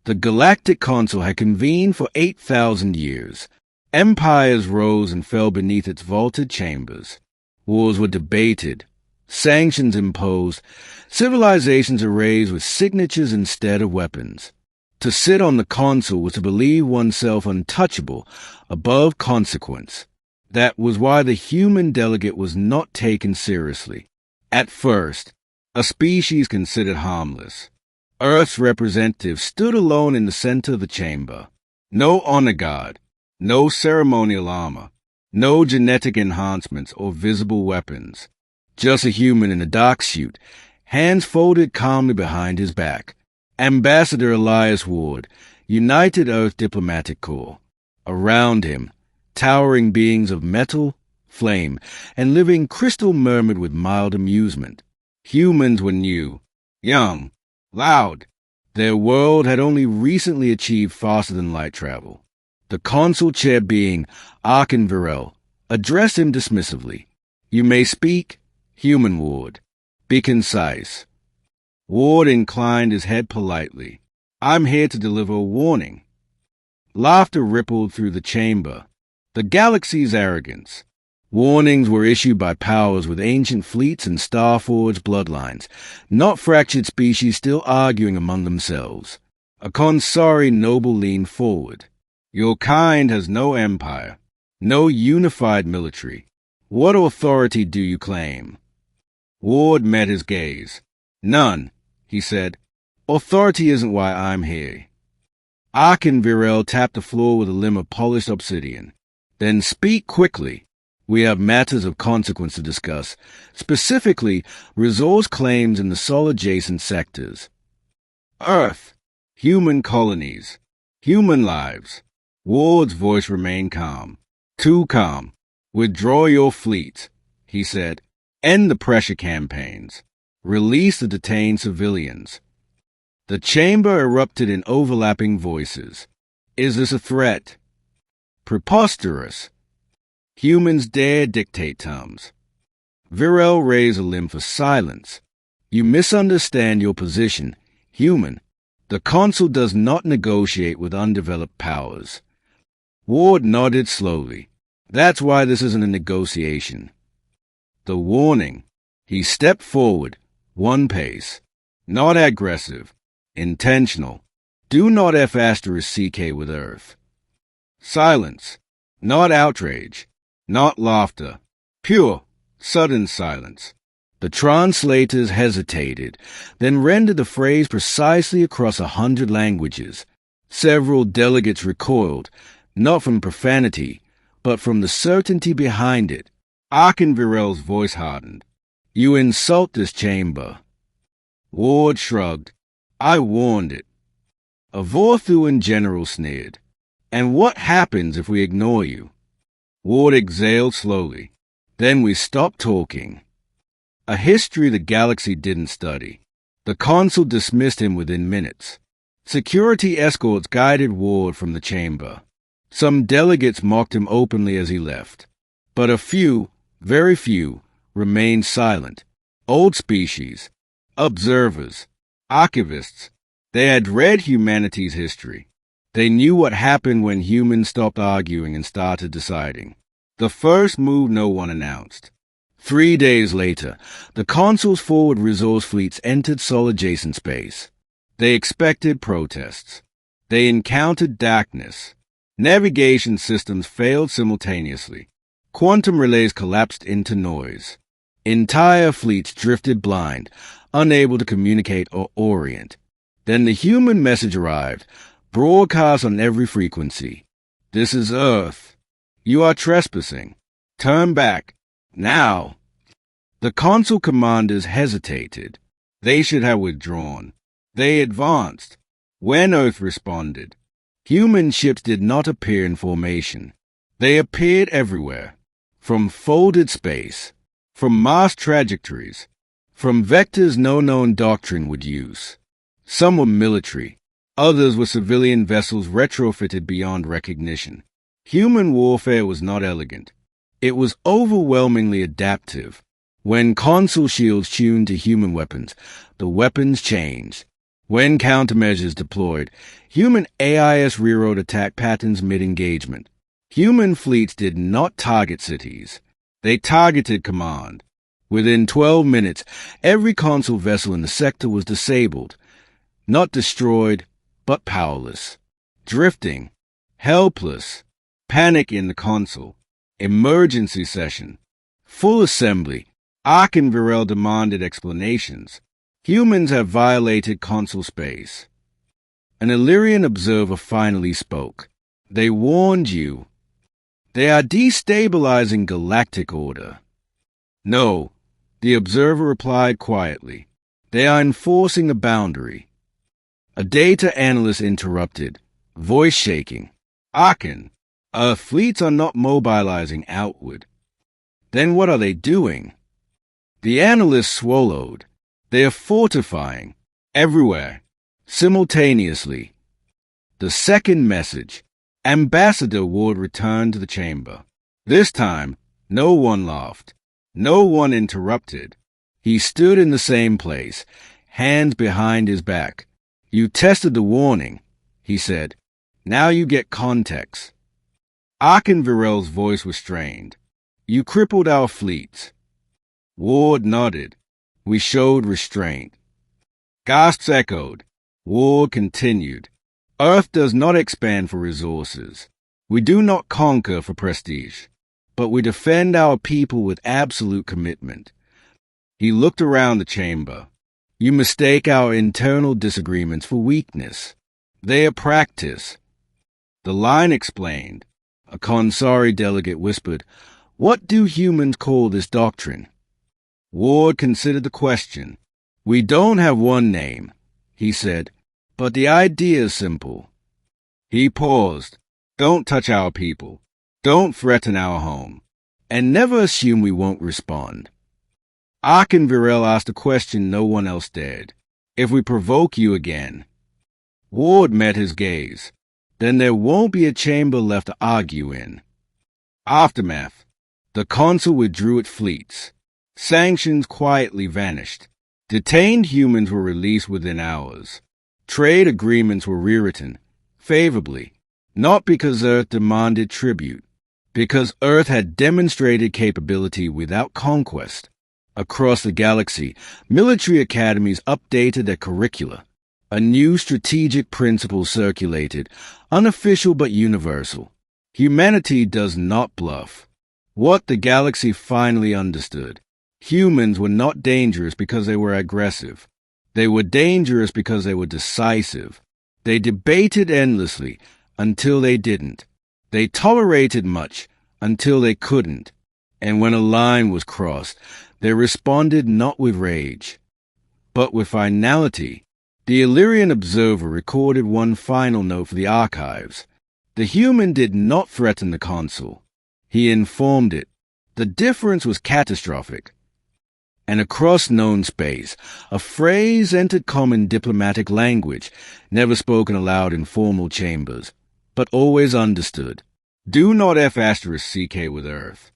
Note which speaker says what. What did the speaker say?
Speaker 1: The Galactic Consul had convened for 8,000 years. Empires rose and fell beneath its vaulted chambers. Wars were debated, sanctions imposed, civilizations erased with signatures instead of weapons. To sit on the consul was to believe oneself untouchable, above consequence. That was why the human delegate was not taken seriously. At first, a species considered harmless. Earth's representative stood alone in the center of the chamber. No honor guard, no ceremonial armor, no genetic enhancements or visible weapons. Just a human in a dark suit, hands folded calmly behind his back. Ambassador Elias Ward, United Earth Diplomatic Corps. Around him, towering beings of metal, flame, and living crystal murmured with mild amusement. Humans were new, young, loud. Their world had only recently achieved faster-than-light travel. The consul chair being, Arkin Virel, addressed him dismissively. "You may speak, human Ward. Be concise." Ward inclined his head politely. "I'm here to deliver a warning." Laughter rippled through the chamber. The galaxy's arrogance. Warnings were issued by powers with ancient fleets and star-forged bloodlines, not fractured species still arguing among themselves. A consari noble leaned forward. "Your kind has no empire, no unified military. What authority do you claim?" Ward met his gaze. "None," he said. "Authority isn't why I'm here." Arkin Virel tapped the floor with a limb of polished obsidian. "Then speak quickly. We have matters of consequence to discuss, specifically resource claims in the Sol-adjacent sectors. Earth, human colonies, human lives." Ward's voice remained calm. "Too calm. Withdraw your fleet," he said. "End the pressure campaigns. Release the detained civilians." The chamber erupted in overlapping voices. "Is this a threat?" "Preposterous. Humans dare dictate terms." Virel raised a limb for silence. "You misunderstand your position, human. The consul does not negotiate with undeveloped powers." Ward nodded slowly. "That's why this isn't a negotiation." The warning. He stepped forward, one pace. "Not aggressive. Intentional. Do not F***CK with Earth." Silence. Not outrage. Not laughter. Pure, sudden silence. The translators hesitated, then rendered the phrase precisely across 100 languages. Several delegates recoiled, not from profanity, but from the certainty behind it. Arkin Virel's voice hardened. "You insult this chamber." Ward shrugged. "I warned it." A Vorthuan general sneered. "And what happens if we ignore you?" Ward exhaled slowly. "Then we stop talking." A history the galaxy didn't study. The consul dismissed him within minutes. Security escorts guided Ward from the chamber. Some delegates mocked him openly as he left. But a few, very few, remained silent. Old species, observers, archivists. They had read humanity's history. They knew what happened when humans stopped arguing and started deciding. The first move no one announced. 3 days later, the consul's forward resource fleets entered Sol-adjacent space. They expected protests. They encountered darkness. Navigation systems failed simultaneously. Quantum relays collapsed into noise. Entire fleets drifted blind, unable to communicate or orient. Then the human message arrived, broadcast on every frequency. "This is Earth. You are trespassing. Turn back. Now." The consul commanders hesitated. They should have withdrawn. They advanced. When Earth responded, human ships did not appear in formation. They appeared everywhere. From folded space, from Mars trajectories, from vectors no known doctrine would use. Some were military. Others were civilian vessels retrofitted beyond recognition. Human warfare was not elegant. It was overwhelmingly adaptive. When consul shields tuned to human weapons, the weapons changed. When countermeasures deployed, human AIS rewrote attack patterns mid-engagement. Human fleets did not target cities. They targeted command. Within 12 minutes, every consul vessel in the sector was disabled. Not destroyed, but powerless. Drifting. Helpless. Panic in the consul. Emergency session. Full assembly. Ark and Virel demanded explanations. Humans have violated consul space. An Illyrian observer finally spoke. They warned you. They are destabilizing galactic order. No, the observer replied quietly. They are enforcing a boundary. A data analyst interrupted, voice shaking. Aachen, our fleets are not mobilizing outward. Then what are they doing? The analyst swallowed. They are fortifying. Everywhere. Simultaneously. The second message. Ambassador Ward returned to the chamber. This time, no one laughed. No one interrupted. He stood in the same place, hands behind his back. You tested the warning, he said. Now you get context. Aachen Virel's voice was strained. You crippled our fleets. Ward nodded. We showed restraint. Gasps echoed. Ward continued. Earth does not expand for resources. We do not conquer for prestige, but we defend our people with absolute commitment. He looked around the chamber. You mistake our internal disagreements for weakness. They are practice. The line explained. A Consari delegate whispered, What do humans call this doctrine? Ward considered the question. We don't have one name, he said, but the idea is simple. He paused. Don't touch our people. Don't threaten our home. And never assume we won't respond. Aachen Virel asked a question no one else dared. If we provoke you again. Ward met his gaze. Then there won't be a chamber left to argue in. Aftermath. The consul withdrew its fleets. Sanctions quietly vanished. Detained humans were released within hours. Trade agreements were rewritten, favorably, not because Earth demanded tribute, because Earth had demonstrated capability without conquest. Across the galaxy, military academies updated their curricula. A new strategic principle circulated, unofficial but universal. Humanity does not bluff. What the galaxy finally understood. Humans were not dangerous because they were aggressive. They were dangerous because they were decisive. They debated endlessly until they didn't. They tolerated much until they couldn't. And when a line was crossed, they responded not with rage, but with finality. The Illyrian observer recorded one final note for the archives. The human did not threaten the consul. He informed it. The difference was catastrophic. And across known space, a phrase entered common diplomatic language, never spoken aloud in formal chambers, but always understood. Do not F*CK with Earth.